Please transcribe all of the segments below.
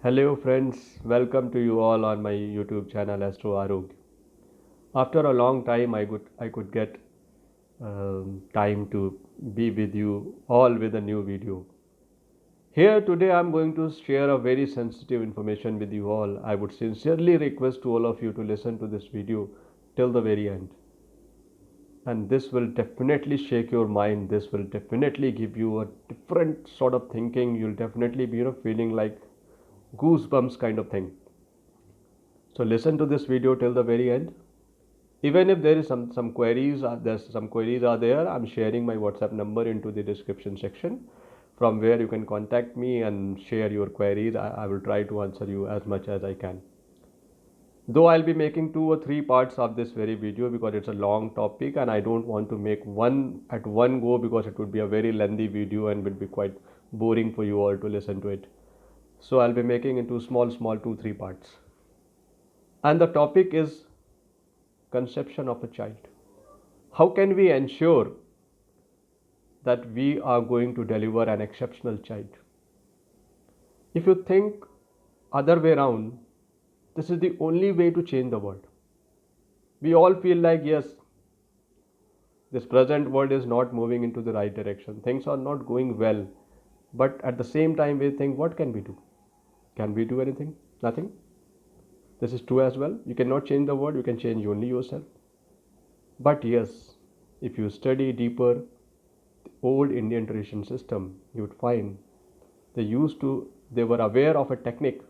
Hello friends, welcome to you all on my YouTube channel Astro Arog. After a long time, I could get time to be with you all with a new video. Here today, I'm going to share a very sensitive information with you all. I would sincerely request to all of you to listen to this video till the very end. And this will definitely shake your mind. This will definitely give you a different sort of thinking. You'll definitely be feeling like goosebumps kind of thing. So listen to this video till the very end. Even if there is some queries, there's some queries are there. I'm sharing my WhatsApp number into the description section, from where you can contact me and share your queries. I will try to answer you as much as I can. Though I'll be making 2 or 3 parts of this very video because it's a long topic and I don't want to make one at one go because it would be a very lengthy video and would be quite boring for you all to listen to it. So I'll be making into small 2 3 parts. And the topic is conception of a child. How can we ensure that we are going to deliver an exceptional child? If you think other way around, this is the only way to change the world. We all feel like, yes, this present world is not moving into the right direction. Things are not going well. But at the same time, we think, what can we do? Can we do anything? Nothing. This is true as well. You cannot change the world, you can change only yourself. But yes, if you study deeper the old Indian tradition system, you would find they were aware of a technique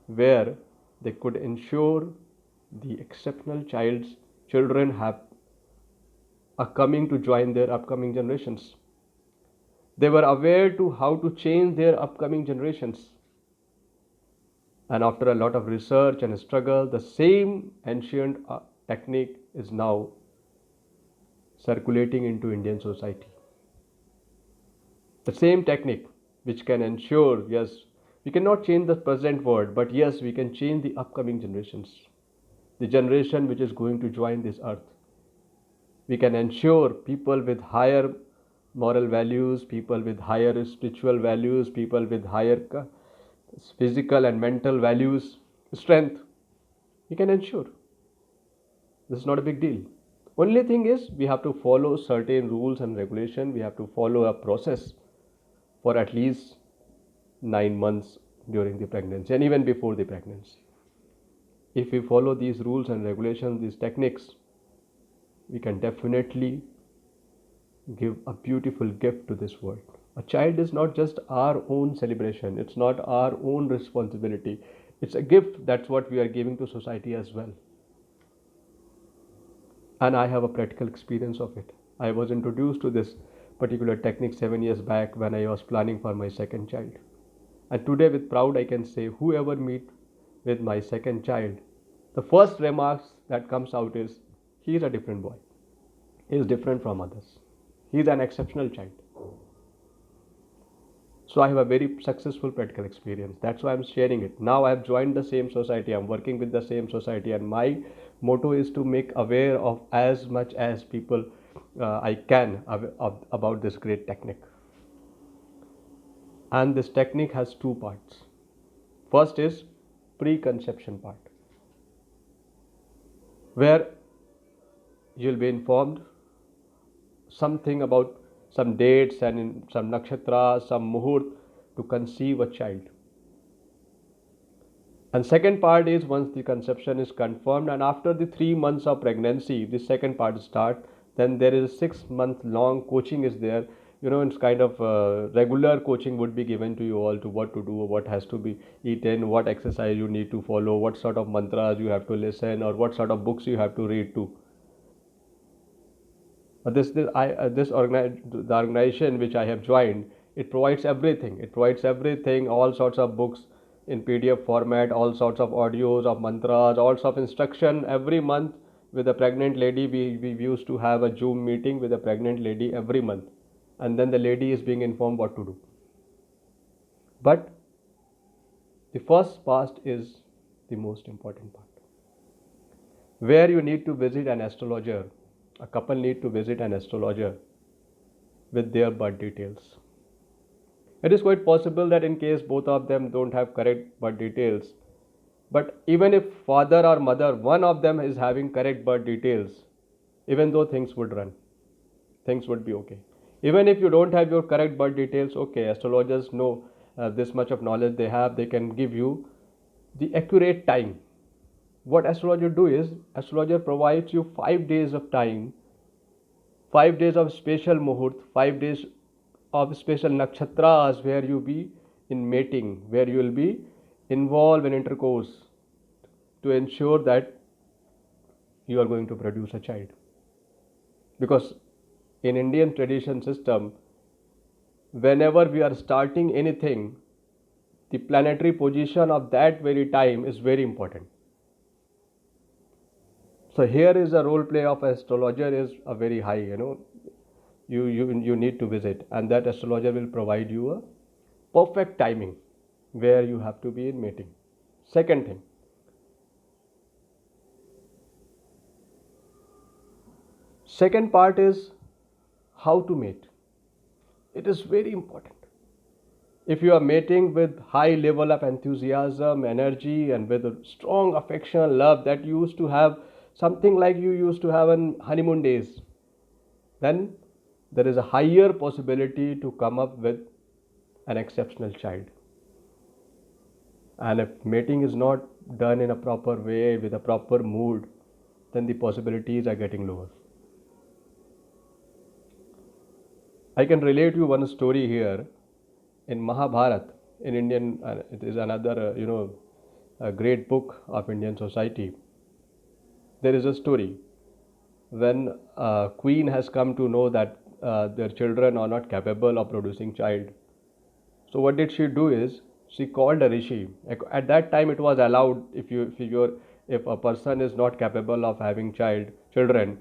where they could ensure the exceptional children are coming to join their upcoming generations. They were aware to how to change their upcoming generations. And after a lot of research and struggle, the same ancient technique is now circulating into Indian society. The same technique which can ensure, yes, we cannot change the present world, but yes, we can change the upcoming generations, the generation which is going to join this earth. We can ensure people with higher moral values, people with higher spiritual values, people with higher physical and mental values, strength. We can ensure. This is not a big deal. Only thing is we have to follow certain rules and regulation. We have to follow a process for at least 9 months during the pregnancy and even before the pregnancy. If we follow these rules and regulations, these techniques, we can definitely give a beautiful gift to this world. A child is not just our own celebration, it's not our own responsibility. It's a gift. That's what we are giving to society as well. And I have a practical experience of it. I was introduced to this particular technique 7 years back when I was planning for my second child. And today, with proud, I can say, whoever meet with my second child, the first remarks that comes out is, he is a different boy. He is different from others. He is an exceptional child. So I have a very successful practical experience. That's why I'm sharing it. Now I have joined the same society. I'm working with the same society, and my motto is to make aware of as much as people I can about this great technique. And this technique has 2 parts. First is preconception part, where you'll be informed something about some dates and in some nakshatra, some muhurt to conceive a child. And second part is once the conception is confirmed and after the 3 months of pregnancy, the second part start. Then there is a 6 month long coaching is there. It's kind of regular coaching would be given to you all to what to do, what has to be eaten, what exercise you need to follow, what sort of mantras you have to listen, or what sort of books you have to read to. The organization which I have joined, it provides everything. It provides everything, all sorts of books in PDF format, all sorts of audios of mantras, all sorts of instruction every month. With a pregnant lady, we used to have a Zoom meeting with a pregnant lady every month, and then the lady is being informed what to do. But the first part is the most important part, where you need to visit an astrologer. A couple need to visit an astrologer with their birth details. It is quite possible that in case both of them don't have correct birth details, but even if father or mother, one of them is having correct birth details, even though things would run, things would be okay. Even if you don't have your correct birth details, okay, astrologers know this much of knowledge they have, they can give you the accurate time. What astrologer do is, astrologer provides you 5 days of time, 5 days of special muhurt, 5 days of special nakshatras where you be in mating, where you will be involved in intercourse to ensure that you are going to produce a child. Because in Indian tradition system, whenever we are starting anything, the planetary position of that very time is very important. So here is a role play of astrologer is a very high, you need to visit, and that astrologer will provide you a perfect timing where you have to be in mating. Second thing, second part is how to mate. It is very important. If you are mating with high level of enthusiasm, energy, and with a strong affection, love that you used to have, something like you used to have in honeymoon days, then there is a higher possibility to come up with an exceptional child. And if mating is not done in a proper way, with a proper mood, then the possibilities are getting lower. I can relate you one story here. In Mahabharata, in Indian, it is another, a great book of Indian society. There is a story when a queen has come to know that their children are not capable of producing child. So what did she do is she called a rishi. At that time, it was allowed if a person is not capable of having children,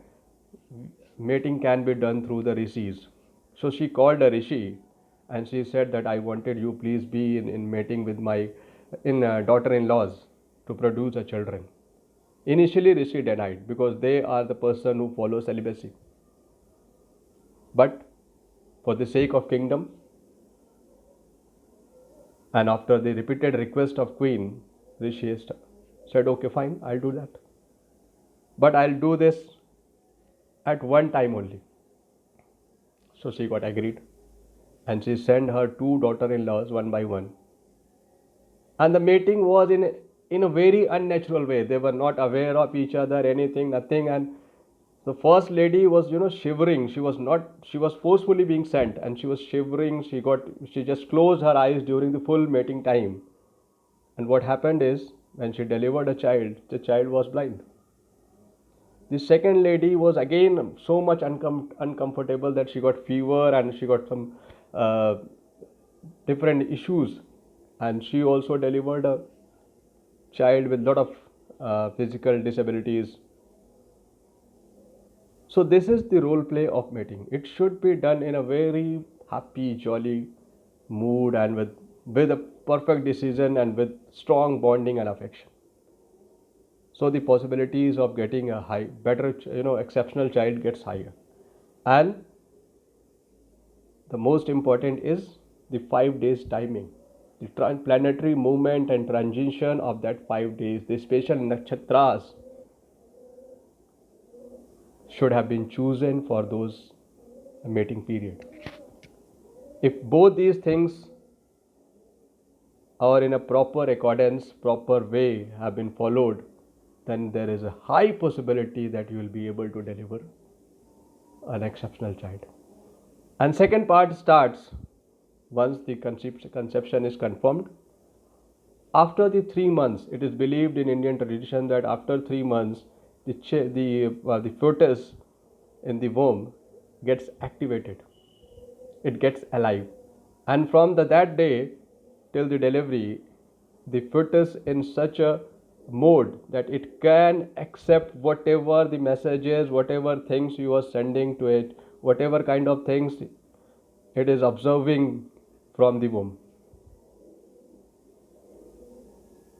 mating can be done through the rishis. So she called a rishi and she said that I wanted you please be in mating with my daughter-in-laws to produce a children. Initially rishi denied because they are the person who follow celibacy. But for the sake of kingdom, and after the repeated request of queen, rishi said, okay, fine, I'll do that. But I'll do this at one time only. So she got agreed. And she sent her 2 daughter-in-laws one by one. And the mating was in a very unnatural way. They were not aware of each other, anything, nothing. And the first lady was, shivering. She was forcefully being sent and she was shivering. She just closed her eyes during the full mating time. And what happened is, when she delivered a child, the child was blind. The second lady was again so much uncomfortable that she got fever and she got some different issues, and she also delivered a child with lot of physical disabilities. So this is the role play of mating. It should be done in a very happy, jolly mood and with a perfect decision and with strong bonding and affection. So the possibilities of getting a better, exceptional child gets higher. And the most important is the 5 days timing. The planetary movement and transition of that 5 days, the special nakshatras should have been chosen for those mating period. If both these things are in a proper accordance, proper way have been followed, then there is a high possibility that you will be able to deliver an exceptional child. And second part starts once the conception is confirmed. After the 3 months, it is believed in Indian tradition that after 3 months, the fetus in the womb gets activated. It gets alive. And from that day till the delivery, the fetus in such a mode that it can accept whatever the messages, whatever things you are sending to it, whatever kind of things it is observing from the womb.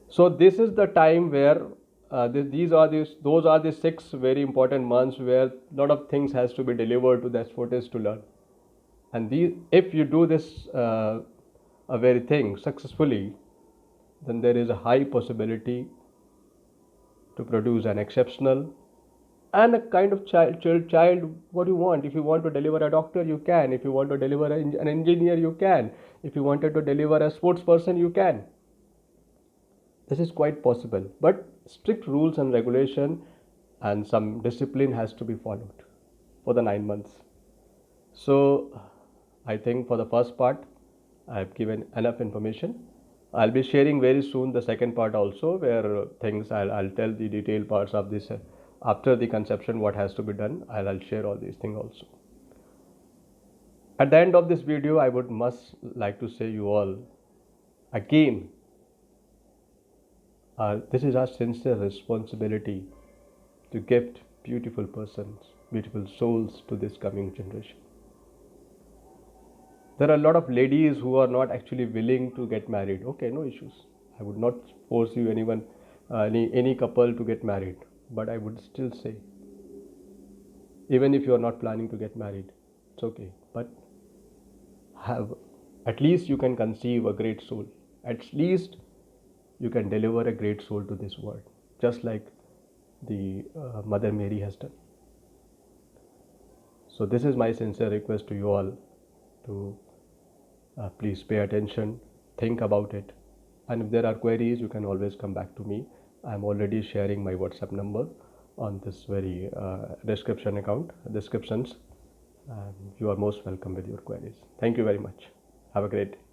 So this is the time where those are the 6 very important months where a lot of things has to be delivered to the fetus to learn. And if you do this a very thing successfully, then there is a high possibility to produce an exceptional and a kind of child what you want. If you want to deliver a doctor, you can. If you want to deliver an engineer, you can. If you wanted to deliver a sports person, you can. This is quite possible, but strict rules and regulation and some discipline has to be followed for the 9 months. So I think for the first part, I've given enough information. I'll be sharing very soon the second part also, where things I'll tell the detailed parts of this after the conception, what has to be done. I'll share all these things also. At the end of this video, I would must like to say you all again, this is our sincere responsibility to gift beautiful persons, beautiful souls to this coming generation. There are a lot of ladies who are not actually willing to get married. Okay, no issues. I would not force you anyone, any couple to get married. But I would still say, even if you are not planning to get married, it's okay. But have at least you can conceive a great soul. At least you can deliver a great soul to this world, just like the Mother Mary has done. So this is my sincere request to you all to please pay attention, think about it, and if there are queries, you can always come back to me. I'm already sharing my WhatsApp number on this very descriptions. You are most welcome with your queries. Thank you very much. Have a great day.